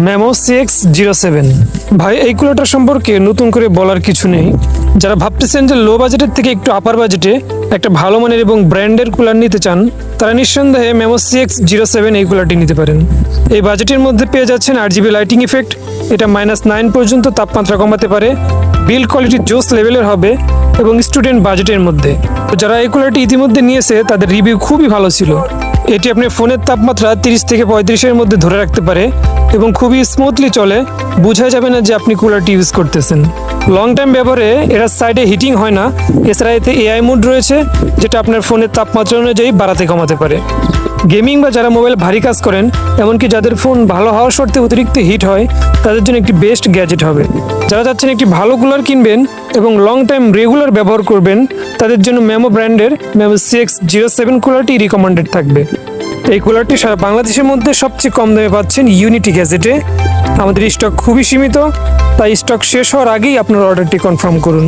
Memo CX07। ভাই এই কুলারটার সম্পর্কে নতুন করে বলার কিছু নেই। যারা ভাবতেছেন যে লো বাজেটের থেকে একটু আপার বাজেটে একটা ভালো মানের এবং ব্র্যান্ডের কুলার নিতে চান, তারা নিঃসন্দেহে ম্যামো CX07 এই কুলারটি নিতে পারেন। এই বাজেটের মধ্যে পেয়ে যাচ্ছেন RGB লাইটিং ইফেক্ট, এটা -9 পর্যন্ত তাপমাত্রা কমাতে পারে, বিল্ড কোয়ালিটি জোস লেভেলের হবে এবং স্টুডেন্ট বাজেটের মধ্যে। তো যারা এই কুলারটি ইতিমধ্যে নিয়েছে তাদের রিভিউ খুবই ভালো ছিল। এটি আপনার ফোনের তাপমাত্রা 30 থেকে 35-এর মধ্যে ধরে রাখতে পারে এবং খুবই স্মুথলি চলে, বোঝা যাবে না যে আপনি কুলারটি ইউজ করতেছেন। লং টাইম ব্যবহারে এর সাইডে হিটিং হয় না। এছাড়া এতে AI মোড রয়েছে, যেটা আপনার ফোনের তাপমাত্রা অনুযায়ী বাড়াতে কমাতে পারে। গেমিং বা যারা মোবাইল ভারী কাজ করেন, এমনকি যাদের ফোন ভালো হওয়ার সত্ত্বে অতিরিক্ত হিট হয়, তাদের জন্য একটি বেস্ট গ্যাজেট হবে। যারা চাচ্ছেন একটি ভালো কুলার কিনবেন এবং লং টাইম রেগুলার ব্যবহার করবেন, তাদের জন্য ম্যামো ব্র্যান্ডের ম্যামো CX07 কুলারটি রিকমেন্ডেড থাকবে। এই কুলারটি সারা বাংলাদেশের মধ্যে সবচেয়ে কম দামে পাচ্ছেন ইউনিটি গ্যাজেটে। আমাদের স্টক খুবই সীমিত, তাই স্টক শেষ হওয়ার আগেই আপনার অর্ডারটি কনফার্ম করুন।